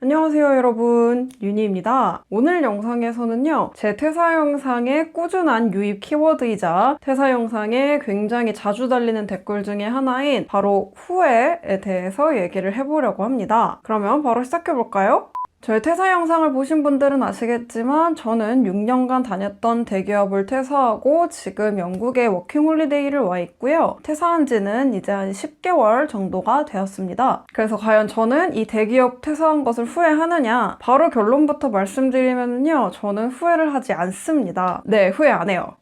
안녕하세요 여러분, 윤희입니다. 오늘 영상에서는요, 제 퇴사 영상의 꾸준한 유입 키워드이자 퇴사 영상에 굉장히 자주 달리는 댓글 중에 하나인 바로 후회에 대해서 얘기를 해보려고 합니다. 그러면 바로 시작해볼까요? 저의 퇴사 영상을 보신 분들은 아시겠지만 저는 6년간 다녔던 대기업을 퇴사하고 지금 영국에 워킹홀리데이를 와 있고요. 퇴사한 지는 이제 한 10개월 정도가 되었습니다. 그래서 과연 저는 이 대기업 퇴사한 것을 후회하느냐? 바로 결론부터 말씀드리면요. 저는 후회를 하지 않습니다. 네, 후회 안 해요.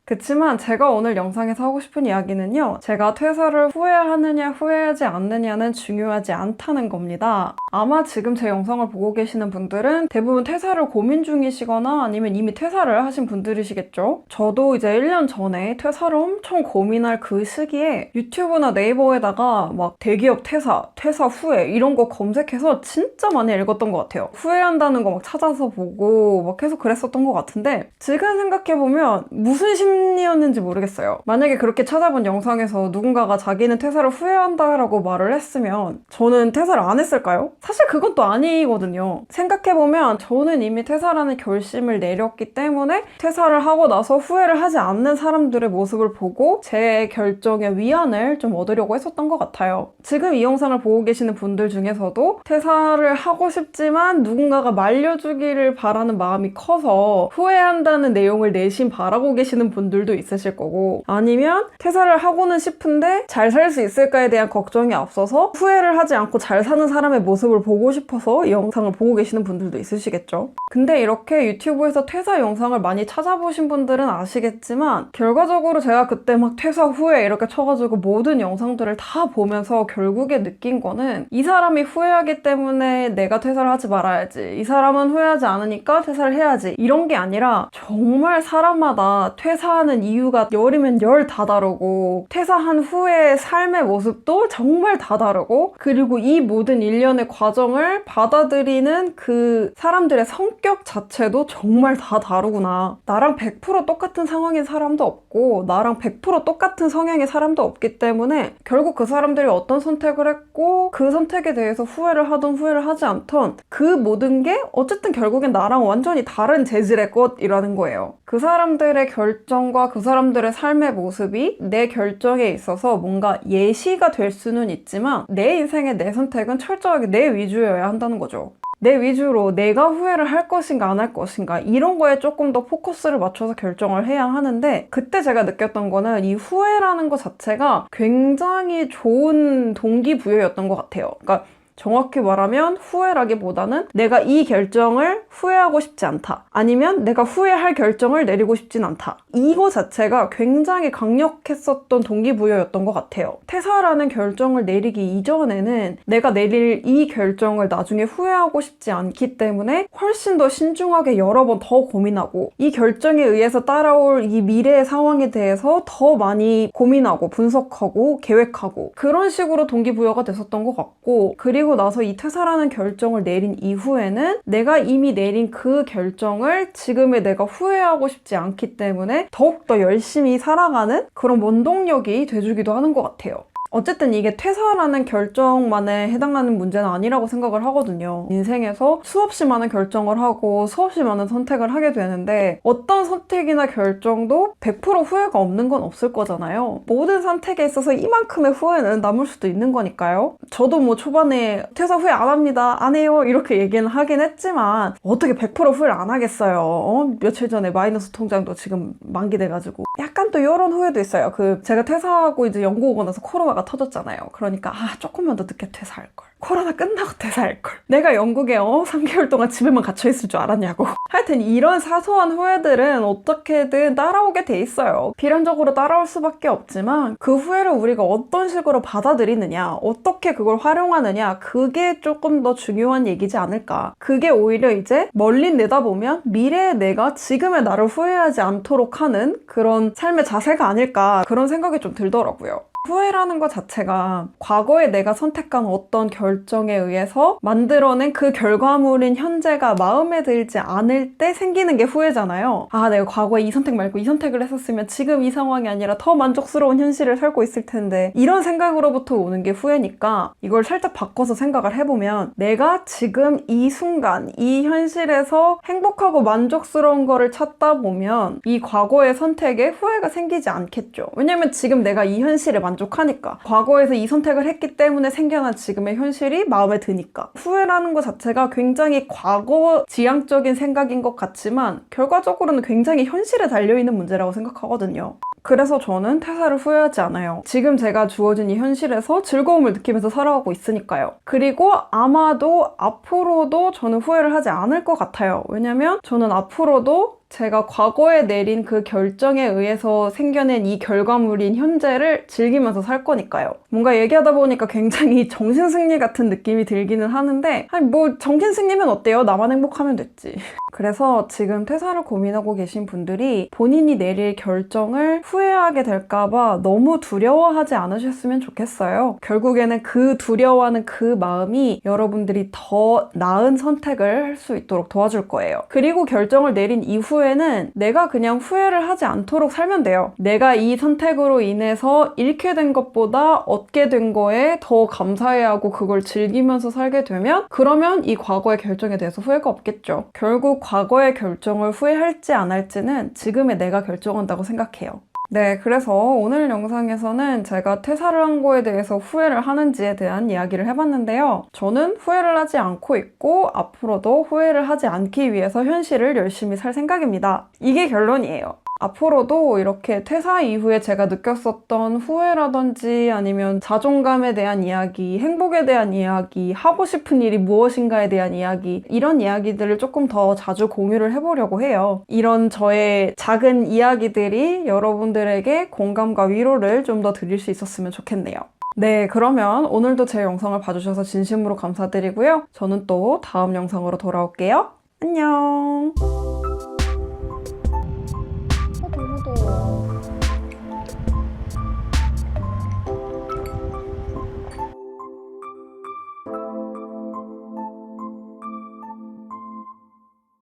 그치만 제가 오늘 영상에서 하고 싶은 이야기는요. 제가 퇴사를 후회하느냐 후회하지 않느냐는 중요하지 않다는 겁니다. 아마 지금 제 영상을 보고 계시는 분들은 대부분 퇴사를 고민 중이시거나 아니면 이미 퇴사를 하신 분들이시겠죠? 저도 이제 1년 전에 퇴사를 엄청 고민할 그 시기에 유튜브나 네이버에다가 막 대기업 퇴사 후회 이런 거 검색해서 진짜 많이 읽었던 것 같아요. 후회한다는 거 막 찾아서 보고 막 계속 그랬었던 것 같은데 지금 생각해보면 무슨 심리였는지 모르겠어요. 만약에 그렇게 찾아본 영상에서 누군가가 자기는 퇴사를 후회한다라고 말을 했으면 저는 퇴사를 안 했을까요? 사실 그건 또 아니거든요. 생각해보면 저는 이미 퇴사라는 결심을 내렸기 때문에 퇴사를 하고 나서 후회를 하지 않는 사람들의 모습을 보고 제 결정에 위안을 좀 얻으려고 했었던 것 같아요. 지금 이 영상을 보고 계시는 분들 중에서도 퇴사를 하고 싶지만 누군가가 말려주기를 바라는 마음이 커서 후회한다는 내용을 내심 바라고 계시는 분들도 있으실 거고, 아니면 퇴사를 하고는 싶은데 잘 살 수 있을까에 대한 걱정이 앞서서 후회를 하지 않고 잘 사는 사람의 모습을 보고 싶어서 이 영상을 보고 계시는 분들도 있으시겠죠. 근데 이렇게 유튜브에서 퇴사 영상을 많이 찾아보신 분들은 아시겠지만 결과적으로 제가 그때 막 퇴사 후에 이렇게 쳐가지고 모든 영상들을 다 보면서 결국에 느낀 거는 이 사람이 후회하기 때문에 내가 퇴사를 하지 말아야지, 이 사람은 후회하지 않으니까 퇴사를 해야지, 이런 게 아니라 정말 사람마다 퇴사하는 이유가 열이면 열 다 다르고 퇴사한 후의 삶의 모습도 정말 다 다르고, 그리고 이 모든 일련의 과정을 받아들이는 그 사람들의 성격 자체도 정말 다 다르구나. 나랑 100% 똑같은 상황인 사람도 없고 나랑 100% 똑같은 성향의 사람도 없기 때문에 결국 그 사람들이 어떤 선택을 했고 그 선택에 대해서 후회를 하든 후회를 하지 않던 그 모든 게 어쨌든 결국엔 나랑 완전히 다른 재질의 것이라는 거예요. 그 사람들의 결정과 그 사람들의 삶의 모습이 내 결정에 있어서 뭔가 예시가 될 수는 있지만 내 인생의 내 선택은 철저하게 내 위주여야 한다는 거죠. 내 위주로 내가 후회를 할 것인가 안 할 것인가 이런 거에 조금 더 포커스를 맞춰서 결정을 해야 하는데, 그때 제가 느꼈던 거는 이 후회라는 것 자체가 굉장히 좋은 동기부여였던 것 같아요. 그러니까 정확히 말하면 후회라기보다는 내가 이 결정을 후회하고 싶지 않다, 아니면 내가 후회할 결정을 내리고 싶진 않다, 이거 자체가 굉장히 강력했었던 동기부여였던 것 같아요. 퇴사라는 결정을 내리기 이전에는 내가 내릴 이 결정을 나중에 후회하고 싶지 않기 때문에 훨씬 더 신중하게 여러 번 더 고민하고 이 결정에 의해서 따라올 이 미래의 상황에 대해서 더 많이 고민하고 분석하고 계획하고, 그런 식으로 동기부여가 됐었던 것 같고, 그리고 나서 이 퇴사라는 결정을 내린 이후에는 내가 이미 내린 그 결정을 지금의 내가 후회하고 싶지 않기 때문에 더욱더 열심히 살아가는 그런 원동력이 돼주기도 하는 것 같아요. 어쨌든 이게 퇴사라는 결정만에 해당하는 문제는 아니라고 생각을 하거든요. 인생에서 수없이 많은 결정을 하고 수없이 많은 선택을 하게 되는데 어떤 선택이나 결정도 100% 후회가 없는 건 없을 거잖아요. 모든 선택에 있어서 이만큼의 후회는 남을 수도 있는 거니까요. 저도 뭐 초반에 퇴사 후회 안 합니다, 안 해요 이렇게 얘기는 하긴 했지만 어떻게 100% 후회를 안 하겠어요. 며칠 전에 마이너스 통장도 지금 만기돼가지고 약간 또 이런 후회도 있어요. 제가 퇴사하고 이제 영국 오고 나서 코로나가 터졌잖아요. 그러니까 조금만 더 늦게 퇴사할 걸, 코로나 끝나고 퇴사할 걸, 내가 영국에 3개월 동안 집에만 갇혀 있을 줄 알았냐고. 하여튼 이런 사소한 후회들은 어떻게든 따라오게 돼 있어요. 필연적으로 따라올 수밖에 없지만 그 후회를 우리가 어떤 식으로 받아들이느냐, 어떻게 그걸 활용하느냐, 그게 조금 더 중요한 얘기지 않을까. 그게 오히려 이제 멀리 내다보면 미래의 내가 지금의 나를 후회하지 않도록 하는 그런 삶의 자세가 아닐까, 그런 생각이 좀 들더라고요. 후회라는 것 자체가 과거에 내가 선택한 어떤 결정에 의해서 만들어낸 그 결과물인 현재가 마음에 들지 않을 때 생기는 게 후회잖아요. 아, 내가 과거에 이 선택 말고 이 선택을 했었으면 지금 이 상황이 아니라 더 만족스러운 현실을 살고 있을 텐데, 이런 생각으로부터 오는 게 후회니까 이걸 살짝 바꿔서 생각을 해보면 내가 지금 이 순간 이 현실에서 행복하고 만족스러운 거를 찾다 보면 이 과거의 선택에 후회가 생기지 않겠죠. 왜냐면 지금 내가 이 현실에 만족하니까, 과거에서 이 선택을 했기 때문에 생겨난 지금의 현실이 마음에 드니까. 후회라는 것 자체가 굉장히 과거 지향적인 생각인 것 같지만 결과적으로는 굉장히 현실에 달려있는 문제라고 생각하거든요. 그래서 저는 퇴사를 후회하지 않아요. 지금 제가 주어진 이 현실에서 즐거움을 느끼면서 살아가고 있으니까요. 그리고 아마도 앞으로도 저는 후회를 하지 않을 것 같아요. 왜냐면 저는 앞으로도 제가 과거에 내린 그 결정에 의해서 생겨낸 이 결과물인 현재를 즐기면서 살 거니까요. 뭔가 얘기하다 보니까 굉장히 정신승리 같은 느낌이 들기는 하는데, 아니 뭐 정신승리면 어때요? 나만 행복하면 됐지. 그래서 지금 퇴사를 고민하고 계신 분들이 본인이 내릴 결정을 후회하게 될까봐 너무 두려워하지 않으셨으면 좋겠어요. 결국에는 그 두려워하는 그 마음이 여러분들이 더 나은 선택을 할 수 있도록 도와줄 거예요. 그리고 결정을 내린 이후에는 내가 그냥 후회를 하지 않도록 살면 돼요. 내가 이 선택으로 인해서 잃게 된 것보다 얻게 된 거에 더 감사해하고 그걸 즐기면서 살게 되면, 그러면 이 과거의 결정에 대해서 후회가 없겠죠. 결국 과거의 결정을 후회할지 안 할지는 지금의 내가 결정한다고 생각해요. 네, 그래서 오늘 영상에서는 제가 퇴사를 한 거에 대해서 후회를 하는지에 대한 이야기를 해봤는데요. 저는 후회를 하지 않고 있고 앞으로도 후회를 하지 않기 위해서 현실을 열심히 살 생각입니다. 이게 결론이에요. 앞으로도 이렇게 퇴사 이후에 제가 느꼈었던 후회라든지 아니면 자존감에 대한 이야기, 행복에 대한 이야기, 하고 싶은 일이 무엇인가에 대한 이야기, 이런 이야기들을 조금 더 자주 공유를 해보려고 해요. 이런 저의 작은 이야기들이 여러분들에게 공감과 위로를 좀 더 드릴 수 있었으면 좋겠네요. 네, 그러면 오늘도 제 영상을 봐주셔서 진심으로 감사드리고요. 저는 또 다음 영상으로 돌아올게요. 안녕!